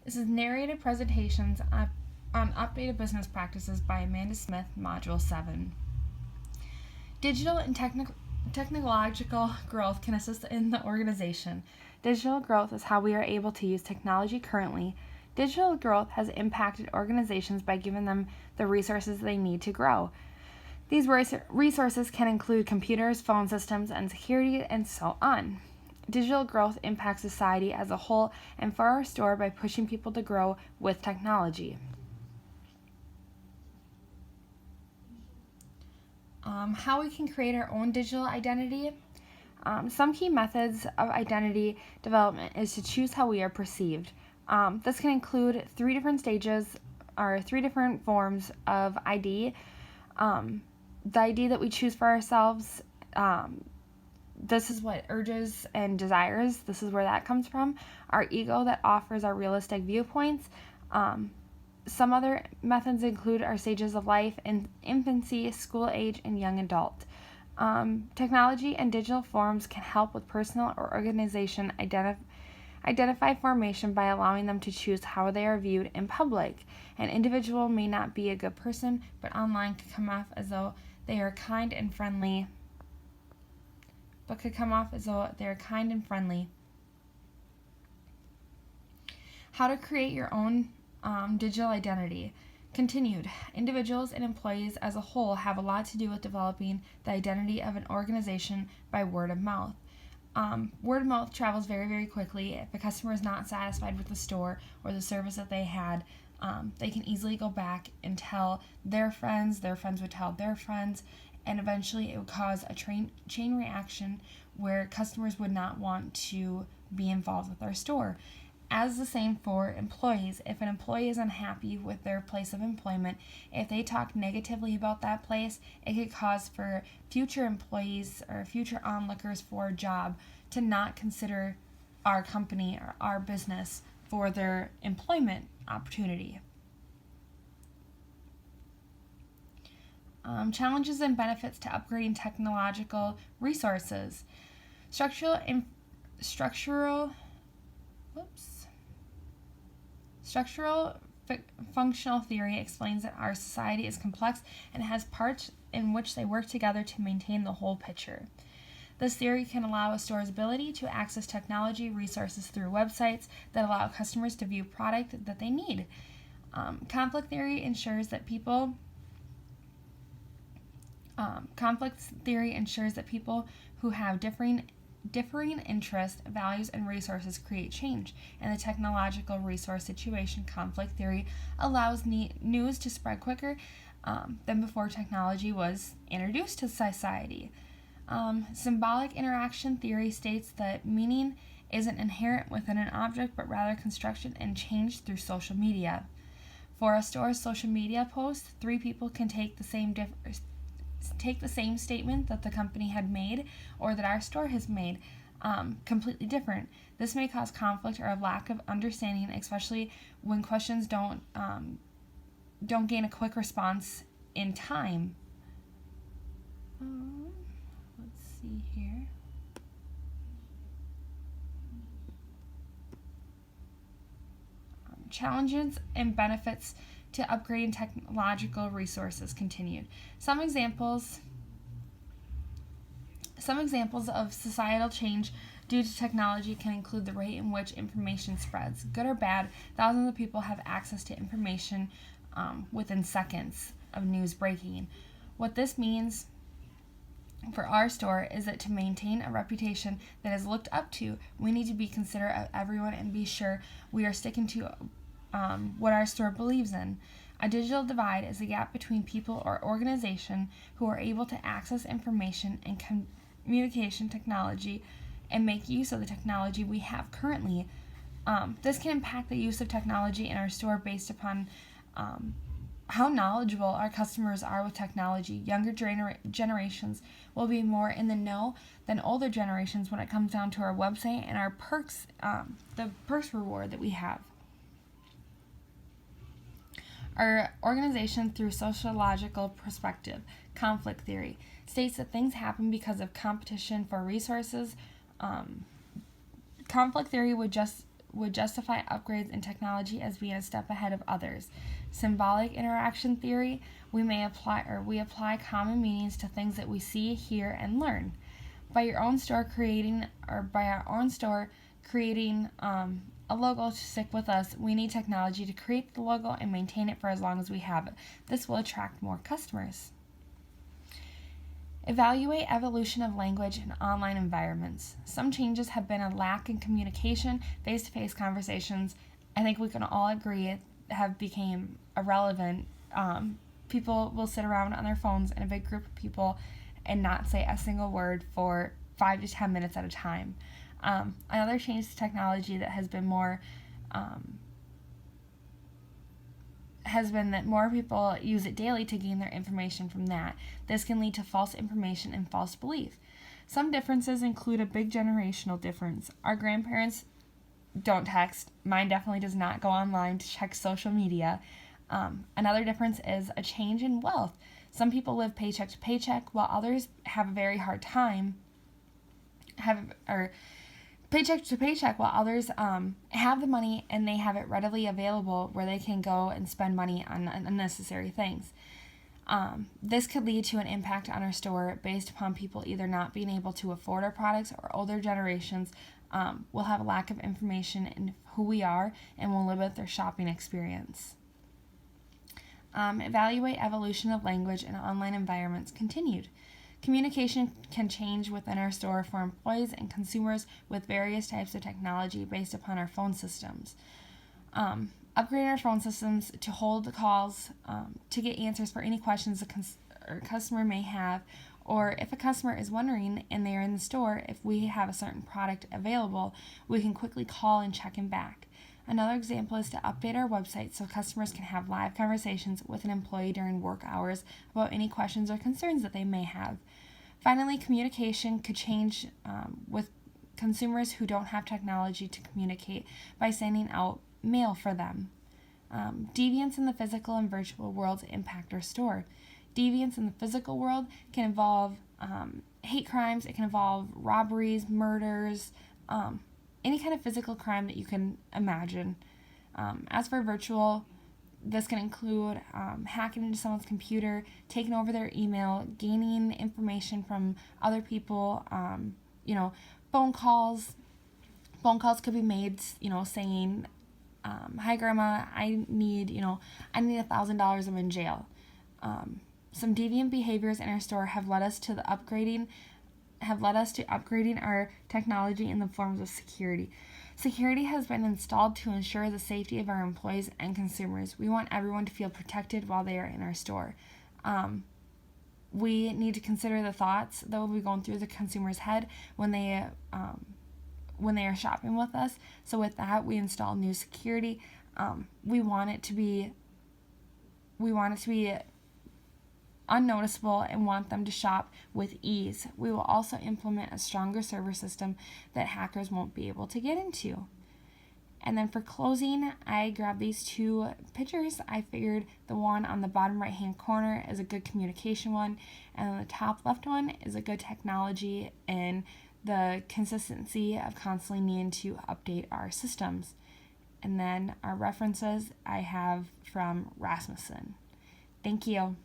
This is Narrated Presentations on Updated Business Practices by Amanda Smith, Module 7. Digital and technological growth can assist in the organization. Digital growth is how we are able to use technology currently. Digital growth has impacted organizations by giving them the resources they need to grow. These resources can include computers, phone systems, and security, and so on. Digital growth impacts society as a whole and for our store by pushing people to grow with technology. How we can create our own digital identity. Some key methods of identity development is to choose how we are perceived. This can include three different forms of ID. The ID that we choose for ourselves, this is what urges and desires, this is where that comes from. Our ego that offers our realistic viewpoints. Some other methods include our stages of life in infancy, school age, and young adult. Technology and digital forms can help with personal or organization identify formation by allowing them to choose how they are viewed in public. An individual may not be a good person, but online can come off as though they are kind and friendly. How to create your own digital identity. Continued. Individuals and employees as a whole have a lot to do with developing the identity of an organization by word of mouth. Word of mouth travels very, very quickly. If a customer is not satisfied with the store or the service that they had, they can easily go back and tell their friends would tell their friends, and eventually it would cause a chain reaction where customers would not want to be involved with our store. As the same for employees. If an employee is unhappy with their place of employment, if they talk negatively about that place, it could cause for future employees or future onlookers for a job to not consider our company or our business for their employment opportunity. Challenges and benefits to upgrading technological resources. Structural functional theory explains that our society is complex and has parts in which they work together to maintain the whole picture. This theory can allow a store's ability to access technology resources through websites that allow customers to view product that they need. Conflict theory ensures that people who have differing interests, values, and resources create change. In the technological resource situation, conflict theory allows news to spread quicker than before technology was introduced to society. Symbolic interaction theory states that meaning isn't inherent within an object, but rather constructed and changed through social media. For a store's social media post, three people can take the same statement that the company had made or that our store has made completely different. This may cause conflict or a lack of understanding, especially when questions don't gain a quick response in time. Let's see here. Challenges and benefits to upgrading technological resources continued. Some examples of societal change due to technology can include the rate in which information spreads. Good or bad, thousands of people have access to information within seconds of news breaking. What this means for our store is that to maintain a reputation that is looked up to, we need to be considerate of everyone and be sure we are sticking to what our store believes in. A digital divide is a gap between people or organization who are able to access information and communication technology and make use of the technology we have currently. This can impact the use of technology in our store based upon how knowledgeable our customers are with technology. Younger generations will be more in the know than older generations when it comes down to our website and our perks, the perks reward that we have. Our organization through sociological perspective. Conflict theory states that things happen because of competition for resources. Conflict theory would would justify upgrades in technology as being a step ahead of others. Symbolic interaction theory, we apply common meanings to things that we see, hear, and learn. By our own store creating a logo to stick with us, we need technology to create the logo and maintain it for as long as we have it. This will attract more customers. Evaluate evolution of language in online environments. Some changes have been a lack in communication, face-to-face conversations. I think we can all agree have become irrelevant. People will sit around on their phones in a big group of people and not say a single word for 5 to 10 minutes at a time. Another change to technology that has been that more people use it daily to gain their information from that. This can lead to false information and false belief. Some differences include a big generational difference. Our grandparents don't text. Mine definitely does not go online to check social media. Another difference is a change in wealth. Some people live paycheck to paycheck, while others have a very hard time paycheck to paycheck, while others have the money and they have it readily available where they can go and spend money on unnecessary things. This could lead to an impact on our store based upon people either not being able to afford our products, or older generations will have a lack of information in who we are and will limit their shopping experience. Evaluate evolution of language in online environments continued. Communication can change within our store for employees and consumers with various types of technology based upon our phone systems. Upgrade our phone systems to hold calls, to get answers for any questions a customer may have, or if a customer is wondering and they are in the store, if we have a certain product available, we can quickly call and check in back. Another example is to update our website so customers can have live conversations with an employee during work hours about any questions or concerns that they may have. Finally, communication could change with consumers who don't have technology to communicate by sending out mail for them. Deviance in the physical and virtual worlds impact our store. Deviance in the physical world can involve hate crimes, it can involve robberies, murders, any kind of physical crime that you can imagine. As for virtual, this can include hacking into someone's computer, taking over their email, gaining information from other people, phone calls. Phone calls could be made, saying, hi grandma, I need $1,000, I'm in jail. Some deviant behaviors in our store have led us to upgrading our technology in the forms of security. Security has been installed to ensure the safety of our employees and consumers. We want everyone to feel protected while they are in our store. We need to consider the thoughts that will be going through the consumer's head when they are shopping with us. So with that, we install new security. We want it to be unnoticeable and want them to shop with ease. We will also implement a stronger server system that hackers won't be able to get into. And then for closing, I grabbed these two pictures. I figured the one on the bottom right hand corner is a good communication one, and on the top left one is a good technology and the consistency of constantly needing to update our systems. And then our references I have from Rasmussen. Thank you.